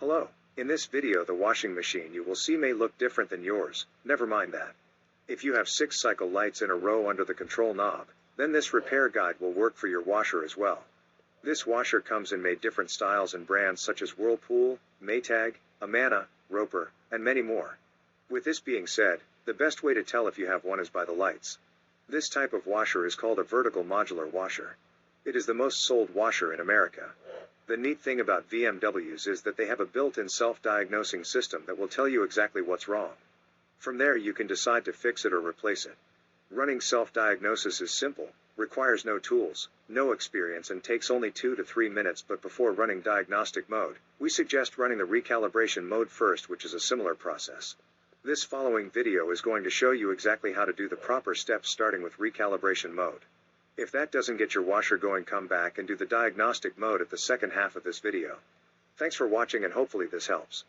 Hello. In this video the washing machine you will see may look different than yours, never mind that. If you have 6 cycle lights in a row under the control knob, then this repair guide will work for your washer as well. This washer comes in many different styles and brands such as Whirlpool, Maytag, Amana, Roper, and many more. With this being said, the best way to tell if you have one is by the lights. This type of washer is called a vertical modular washer. It is the most sold washer in America. The neat thing about VMWs is that they have a built-in self-diagnosing system that will tell you exactly what's wrong. From there you can decide to fix it or replace it. Running self-diagnosis is simple, requires no tools, no experience and takes only 2 to 3 minutes, but before running diagnostic mode, we suggest running the recalibration mode first, which is a similar process. This following video is going to show you exactly how to do the proper steps starting with recalibration mode. If that doesn't get your washer going, come back and do the diagnostic mode at the second half of this video. Thanks for watching and hopefully this helps.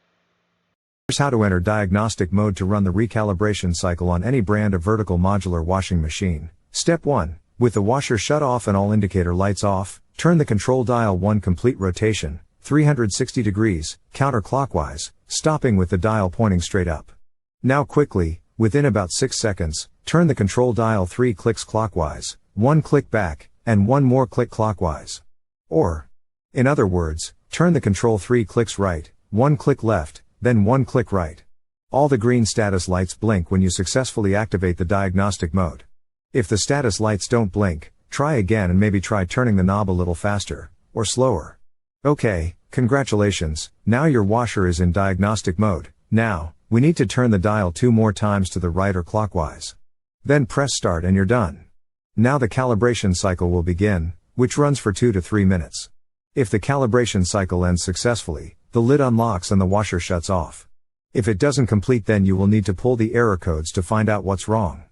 Here's how to enter diagnostic mode to run the recalibration cycle on any brand of vertical modular washing machine. Step 1. With the washer shut off and all indicator lights off, turn the control dial 1 complete rotation, 360 degrees, counterclockwise, stopping with the dial pointing straight up. Now quickly, within about 6 seconds, turn the control dial 3 clicks clockwise, 1 click back, and 1 more click clockwise. Or, in other words, turn the control 3 clicks right, 1 click left, then 1 click right. All the green status lights blink when you successfully activate the diagnostic mode. If the status lights don't blink, try again and maybe try turning the knob a little faster, or slower. Okay, congratulations, now your washer is in diagnostic mode. Now, we need to turn the dial 2 more times to the right or clockwise. Then press start and you're done. Now the calibration cycle will begin, which runs for 2 to 3 minutes. If the calibration cycle ends successfully, the lid unlocks and the washer shuts off. If it doesn't complete, then you will need to pull the error codes to find out what's wrong.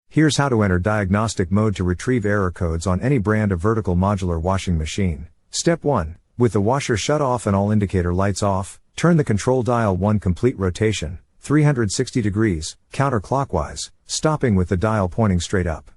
Here's how to enter diagnostic mode to retrieve error codes on any brand of vertical modular washing machine. Step 1. With the washer shut off and all indicator lights off, turn the control dial 1 complete rotation, 360 degrees, counterclockwise, stopping with the dial pointing straight up.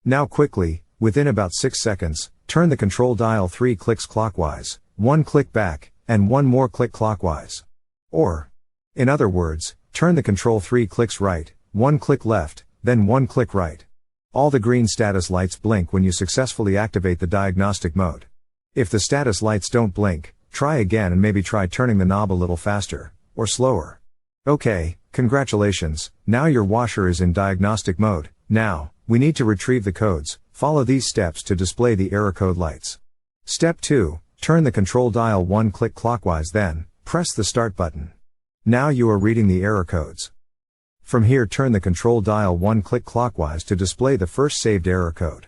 Now quickly, within about 6 seconds, turn the control dial 3 clicks clockwise, 1 click back, and 1 more click clockwise. Or, in other words, turn the control 3 clicks right, 1 click left, then 1 click right. All the green status lights blink when you successfully activate the diagnostic mode. If the status lights don't blink, try again and maybe try turning the knob a little faster, or slower. Okay, congratulations, now your washer is in diagnostic mode. Now, we need to retrieve the codes. Follow these steps to display the error code lights. Step 2. Turn the control dial 1 click clockwise, then press the start button. Now you are reading the error codes. From here, turn the control dial 1 click clockwise to display the first saved error code.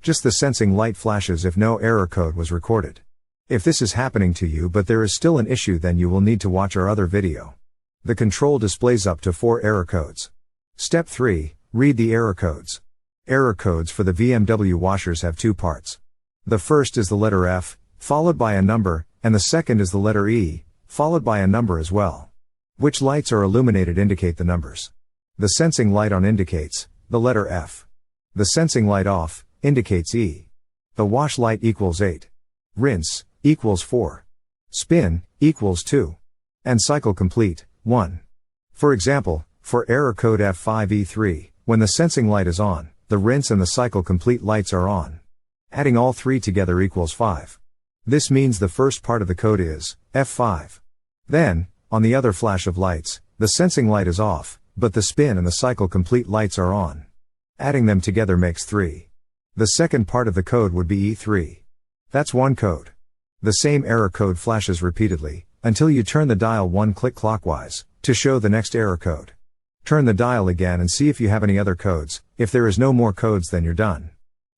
Just the sensing light flashes if no error code was recorded. If this is happening to you but there is still an issue, then you will need to watch our other video. The control displays up to 4 error codes. Step 3. Read the error codes. Error codes for the VMW washers have 2 parts. The first is the letter F, followed by a number, and the second is the letter E, followed by a number as well. Which lights are illuminated indicate the numbers. The sensing light on indicates the letter F. The sensing light off indicates E. The wash light equals 8. Rinse equals 4. Spin equals 2. And cycle complete 1. For example, for error code F5E3, when the sensing light is on, the rinse and the cycle complete lights are on. Adding all 3 together equals 5. This means the first part of the code is F5. Then, on the other flash of lights, the sensing light is off, but the spin and the cycle complete lights are on. Adding them together makes 3. The second part of the code would be E3. That's 1 code. The same error code flashes repeatedly, until you turn the dial 1 click clockwise, to show the next error code. Turn the dial again and see if you have any other codes. If there is no more codes, then you're done.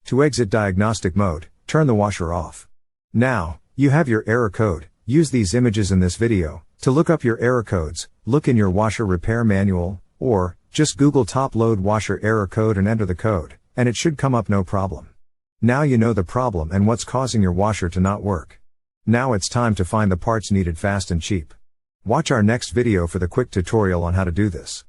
To exit diagnostic mode, turn the washer off. Now, you have your error code. Use these images in this video to look up your error codes. Look in your washer repair manual, or just Google top load washer error code and enter the code, and it should come up no problem. Now you know the problem and what's causing your washer to not work. Now it's time to find the parts needed fast and cheap. Watch our next video for the quick tutorial on how to do this.